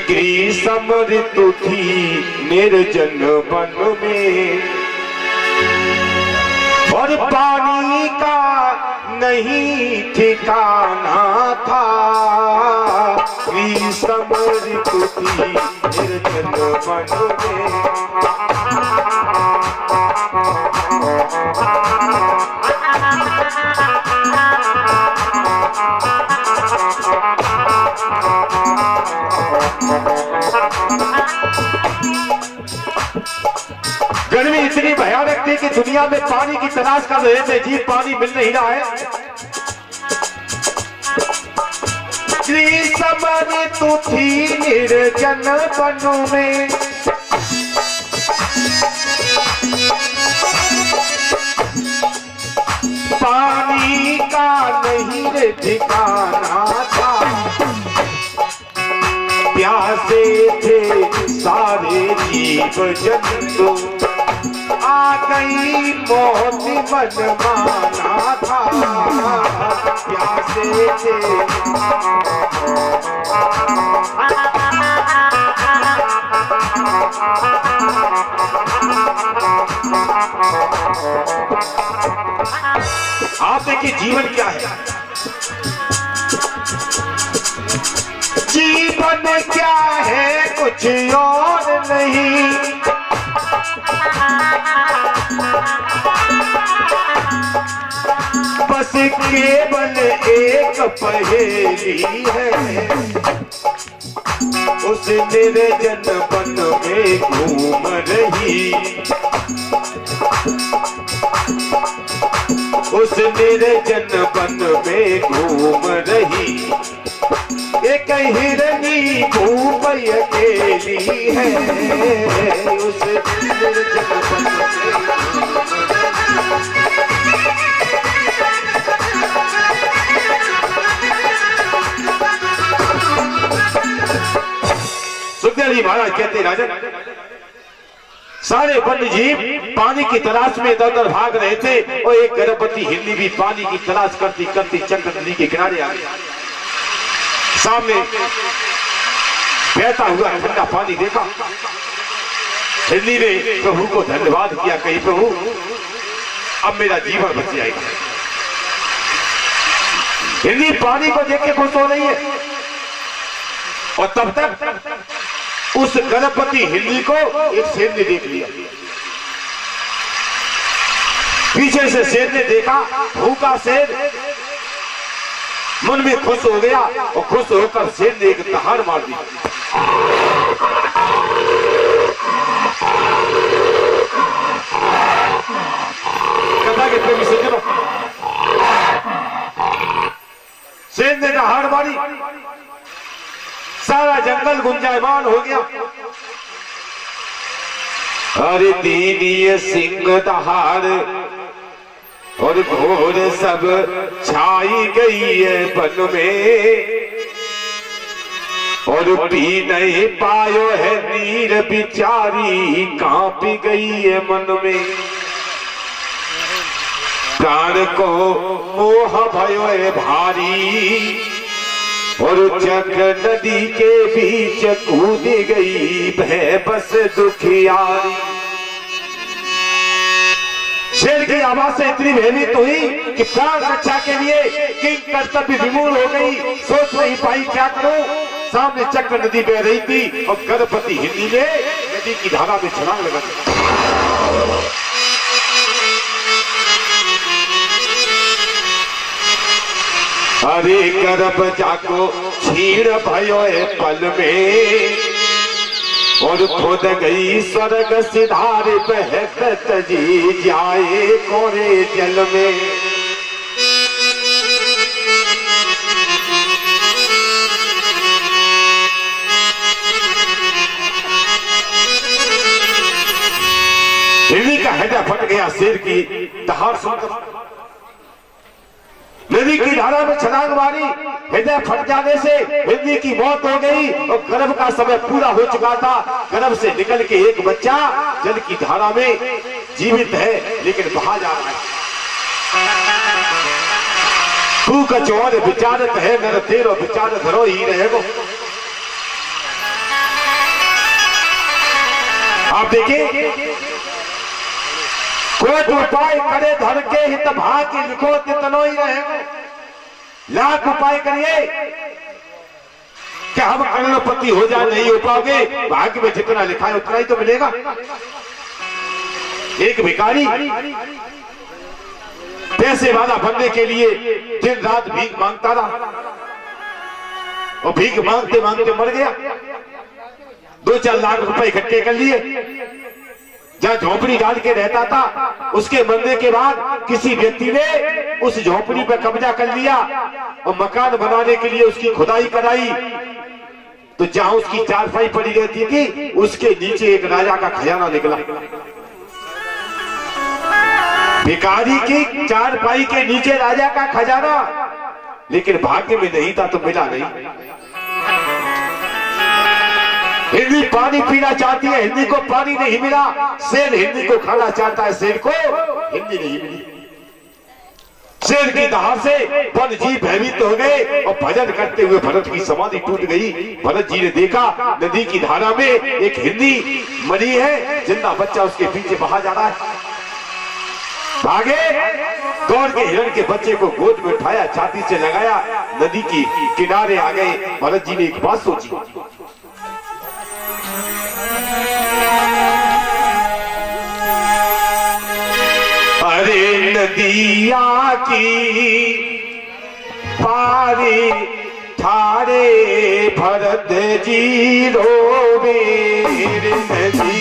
ग्रीष्म ऋतु थी निर्जन वन में, और पानी का नहीं ठिकाना था। ग्रीष्म ऋतु थी निर्जन वन में। गर्मी इतनी भयानक थी कि दुनिया में पानी की तलाश कर रहे थे, जी पानी मिल नहीं रहा है। ग्रीष्म ऋतु थी निर्जन वन में, पानी का नहीं रे ठिकाना था। प्यासे थे सारे जीव जंतु, आ गई मौत मन माना था। प्यासे थे आप देखिए जीवन क्या है, जीवन क्या है कुछ और नहीं। बस केवल एक पहेली है, उस निर्जन वन में घूम रही, उस निर्जन वन में घूम रही। एक हिरनी घूम अकेली है, उस निर्जन वन सुखदेव महाराज कहते राजन, सारे वन्य जीव पानी की तलाश में इधर उधर भाग रहे थे, और एक गर्भवती हिरनी भी पानी की तलाश करती करती चक्र नदी के किनारे आ गई। सामने बहता हुआ ठंडा पानी देखा, हिरनी ने प्रभु को धन्यवाद किया, कही प्रभु अब मेरा जीवन बच जाएगा। हिरनी पानी को देख के खुश हो रही है, और तब तक उस गर्भवती हिरनी को एक शेर ने देख लिया। पीछे से शेर ने देखा, भूखा शेर मन में खुश हो गया, और खुश होकर शेर ने एक दहाड़ मार दी। कथा के प्रेमी सज्जनों, शेर ने दहाड़ मारी, सारा जंगल गुंजायमान हो गया। अरे दीनीय सिंह दहाड़ और घोर सब छाई गई है वन में, और पी नहीं पायो है नीर बिचारी, कांप गई है मन में। प्राण को मोह भयो है भारी, और चक्र नदी के बीच कूद गई भय बस दुखियारी। शेर की आवाज से इतनी भयभीत हुई कि प्राण रक्षा के लिए किंग कर्तव्य विमूल हो गई, सोच नहीं पाई क्या करूं। सामने चक्र नदी बह रही थी, और गर्भवती हिरनी ने नदी की धारा में छलांग लगा दी। अरे गर्भ जाको क्षीण भयो पल में, और खुद गई स्वर्ग सिधार बहत जी जाए कोरे जल में। हिरनी का हृदय फट गया शेर की दहाड़ सुनकर। नदी की धारा में छलांग मारी, हृदय फट जाने से हिरनी की मौत हो गई, और गर्भ का समय पूरा हो चुका था। गर्भ से निकल के एक बच्चा जल की धारा में जीवित है, लेकिन बहा जा रहा है। तू कचौर विचारत है नर तेरो विचार धरो ही रहेगो। आप देखिए, कोट उपाय करे धर के हित भाग्य लिखो तितनो ही रहे, लाख उपाय करिए क्या हम करोड़पति हो जाए नहीं हो पाओगे। भाग्य में जितना लिखा है उतना ही तो मिलेगा। एक भिखारी पैसे वाला बनने के लिए दिन रात भीख मांगता रहा और भीख मांगते मांगते मर गया। 2-4 लाख रुपए इकट्ठे कर लिए। जहां झोपड़ी डाल के रहता था उसके मरने के बाद किसी व्यक्ति ने उस झोपड़ी पर कब्जा कर लिया और मकान बनाने के लिए उसकी खुदाई कराई। तो जहां उसकी चारपाई पड़ी रहती थी उसके नीचे एक राजा का खजाना निकला। भिखारी की चारपाई के नीचे राजा का खजाना, लेकिन भाग्य में नहीं था तो मिला नहीं। हिंदी पानी पीना चाहती है, हिंदी को पानी नहीं मिला। शेर हिंदी को खाना चाहता है, शेर को हिंदी नहीं मिली। शेर की दहाड़ से वन जीव भयभीत हो गए और भजन करते हुए भरत की समाधि टूट गई। भरत जी ने देखा नदी की धारा में एक हिंदी मरी है, जिंदा बच्चा उसके पीछे बहा जा रहा है। भागे, दौड़ के हिरण के बच्चे को गोद में उठाया, छाती से लगाया, नदी की किनारे आ गए। भरत जी ने एक बात सोची, अरे नदिया की पारी ठारे भरत जी रोवे नदी।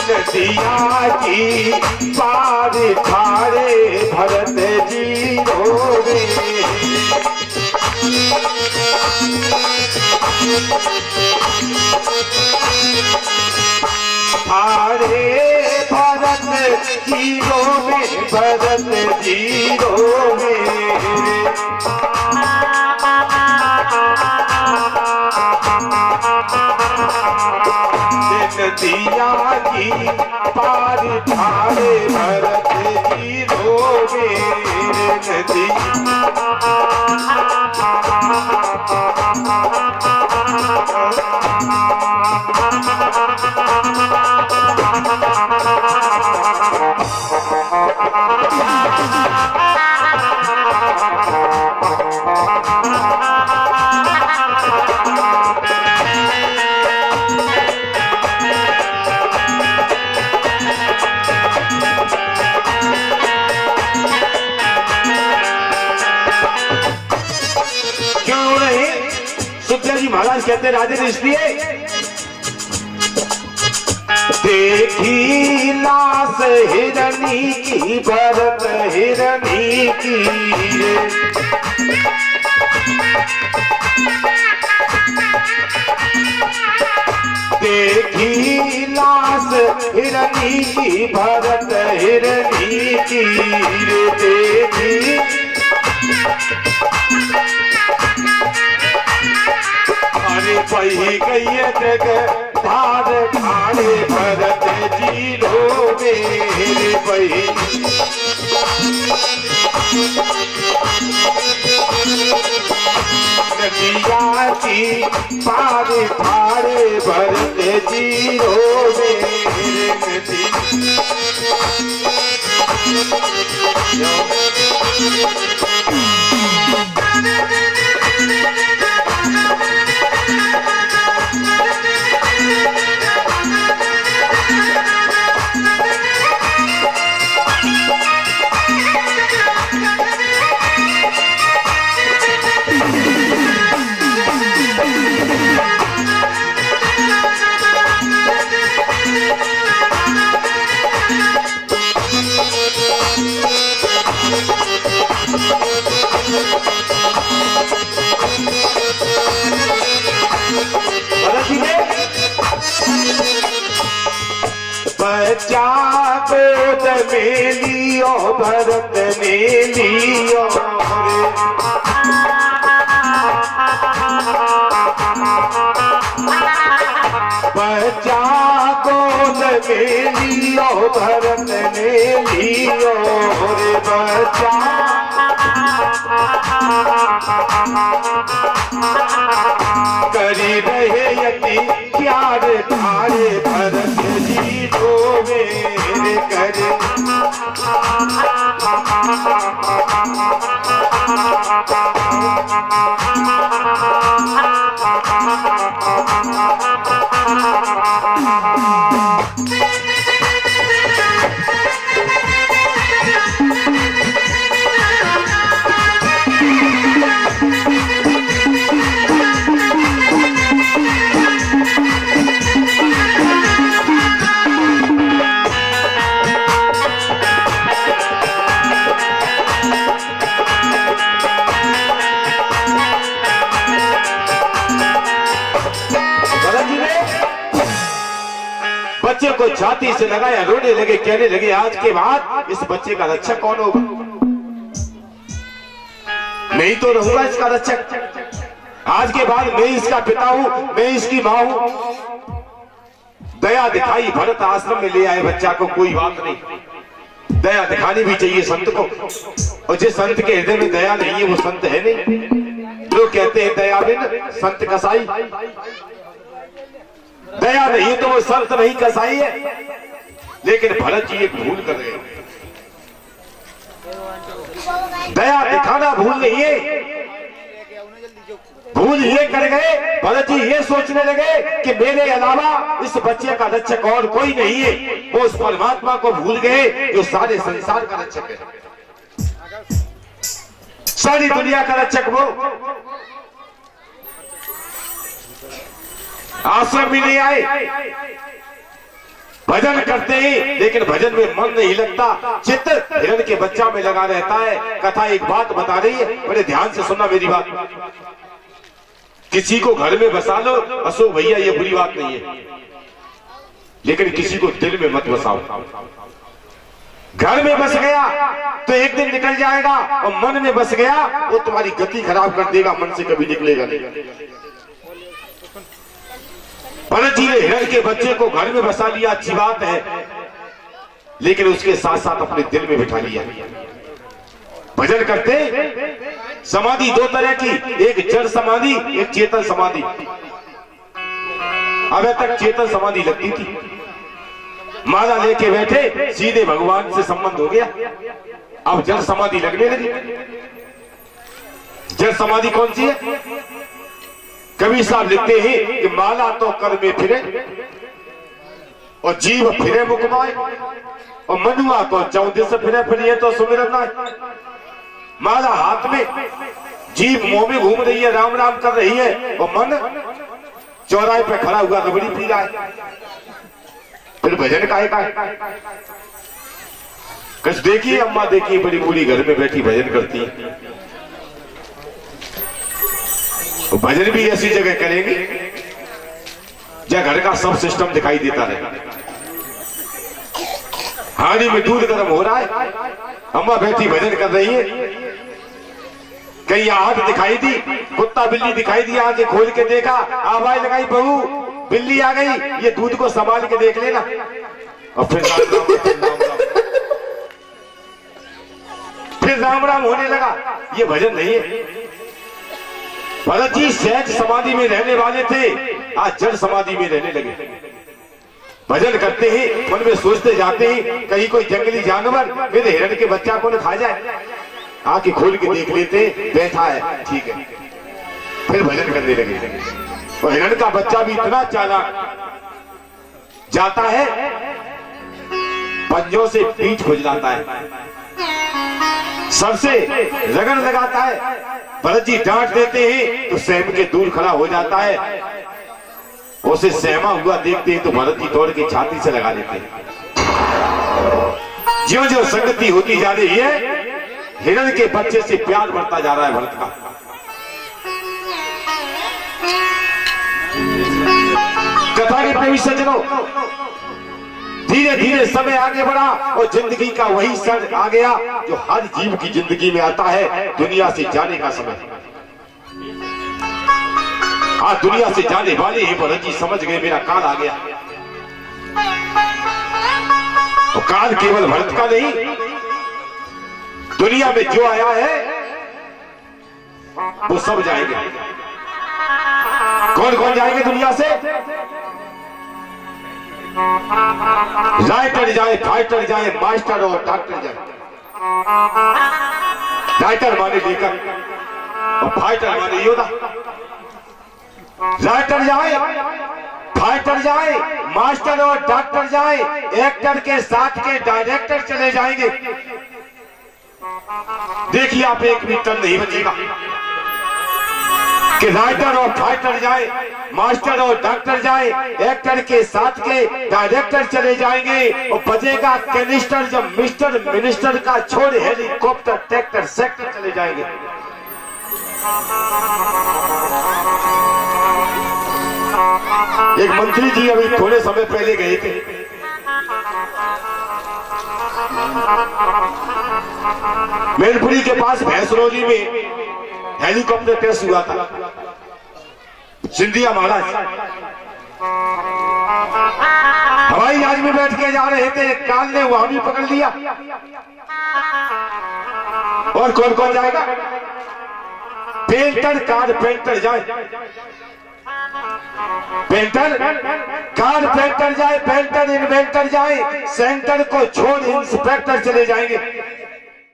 नदिया की पारी ठारे भरत जी रोवे। ठारे भरत जी रोवे, भरत जी रोवे। नदिया की पार ठारे भरत जी रोवे। नदी महाराज कहते राजन इसलिए देखी लाश हिरनी की, भरत हिरनी की। देखी लाश हिरनी की, भरत हिरनी की। देखी पही गई जग धार ठाणे भरत जी रोवे। पही नदिया की पार ठाणे भरत जी रोवे। बच्चा गोद में लियो, भरत ने लियो। बच्चा गोद में लियो, भरत ने लियो। रे बच्चा करी रहे यति प्यार थारे भरत जी रोवे करे। बच्चे को छाती से लगाया, रोने लगे, कहने लगे आज के बाद इस बच्चे का रक्षक कौन होगा? मैं ही तो रहूंगा इसका रक्षक। आज के बाद मैं इसका पिता हूं, मैं इसकी मां हूं। दया दिखाई, भरत आश्रम में ले आए बच्चा को, कोई बात नहीं, दया दिखानी भी चाहिए संत को। और जिस संत के हृदय में दया नहीं है वो संत है नहीं। लोग कहते हैं दया बिन संत कसाई, दया नहीं तो वो संत नहीं कसाई है। लेकिन भरत जी एक भूल कर गए, दया दिखाना भूल नहीं है, भूल ये कर गए भरत जी ये सोचने लगे कि मेरे अलावा इस बच्चे का रक्षक और कोई नहीं है। वो उस परमात्मा को भूल गए जो सारे संसार का रक्षक है, सारी दुनिया का रक्षक वो। आश्रम भी नहीं आए, भजन करते हैं लेकिन भजन में मन नहीं लगता, चित्त हिरण के बच्चा में लगा रहता है। कथा एक बात बता रही है, बड़े ध्यान से सुनना मेरी बात। किसी को घर में बसा लो अशोक भैया, ये बुरी बात नहीं है, लेकिन किसी को दिल में मत बसाओ। घर में बस गया तो एक दिन निकल जाएगा, और मन में बस गया वो तुम्हारी गति खराब कर देगा, मन से कभी निकलेगा नहीं। भरत जी ने हिरण के बच्चे को घर में बसा लिया, अच्छी बात है, लेकिन उसके साथ साथ अपने दिल में बिठा लिया। भजन करते समाधि दो तरह की, एक जड़ समाधि, एक चेतन समाधि। अभी तक चेतन समाधि लगती थी, माला लेके बैठे सीधे भगवान से संबंध हो गया। अब जड़ समाधि लगने लगी। जड़ समाधि कौन सी है? कबीर साहब लिखते हैं कि माला तो कर में फिरे और जीव फिरे मुकमाए, और मनुआ तो चौदह से फिरे फिरिए तो सुमिरन नाय। माला हाथ में, जीव मुंह में घूम रही है, राम राम कर रही है, और मन चौराहे पे खड़ा हुआ रबड़ी पी रहा है। फिर भजन काहे का है? कुछ देखिए अम्मा, देखिए बड़ी बूढ़ी घर में बैठी भजन करती है। तो भजन भी ऐसी जगह करेंगे जहाँ घर का सब सिस्टम दिखाई देता है। हांडी में दूध गर्म हो रहा है, अम्मा बैठी भजन कर रही है। कहीं आंख दिखाई दी, कुत्ता बिल्ली दिखाई दिया, आंखें खोल के देखा, आवाज लगाई, बहू बिल्ली आ गई, ये दूध को संभाल के देख लेना। और फिर राम राम होने लगा। ये भजन नहीं है। भरत जी सहज समाधि में रहने वाले थे, आज जड़ समाधि में रहने लगे। भजन करते हैं, मन में सोचते जाते हैं कहीं कोई जंगली जानवर मेरे हिरण के बच्चा को न खा जाए। आंखें खोल के देख लेते, बैठा है, ठीक है, फिर भजन करने लगे। और हिरण का बच्चा भी इतना चालाक जाता है, पंजों से पीठ खुजलाता है, सबसे रगड़ लगाता है। भरत जी डांट देते हैं तो सहम के दूर खड़ा हो जाता है। उसे सहमा हुआ देखते हैं तो भरत जी दौड़ के छाती से लगा देते हैं। ज्यों ज्यों संगति होती जा रही है, हिरण के बच्चे से प्यार बढ़ता जा रहा है भरत का। कथा के प्रेमी सज्जनों, धीरे धीरे समय आगे बढ़ा और जिंदगी का वही क्षण आ गया जो हर जीव की जिंदगी में आता है, दुनिया से जाने का समय। आज दुनिया से जाने वाले ही भरत जी समझ गए मेरा काल आ गया। तो काल केवल भरत का नहीं, दुनिया में जो आया है वो सब जाएंगे। कौन कौन जाएंगे दुनिया से? राइटर जाए, फाइटर जाए, मास्टर और डॉक्टर जाए। राइटर माने लेखक और फाइटर माने योद्धा। राइटर जाए, फाइटर जाए, मास्टर और डॉक्टर जाए, एक्टर के साथ के डायरेक्टर चले जाएंगे। देखिए आप एक भी टन नहीं बचेगा कि राइटर और फाइटर जाए, मास्टर और डॉक्टर जाए, एक्टर के साथ के डायरेक्टर चले जाएंगे और बजेगा कैनिस्टर जब मिस्टर मिनिस्टर का छोड़ हेलीकॉप्टर ट्रैक्टर सेक्टर चले जाएंगे। एक मंत्री जी अभी थोड़े समय पहले गए थे, मैनपुरी के पास भैंसरौली में हेलीकॉप्टर क्रैश हुआ था। सिंधिया महाराज हवाई जहाज में बैठ के जा रहे थे, काल ने वहां भी पकड़ लिया। और कौन कौन जाएगा? पेंटर कारपेंटर जाए, पेंटर कारपेंटर जाए, पेंटर इन्वेंटर जाए, सेंटर को छोड़ इंस्पेक्टर चले जाएंगे।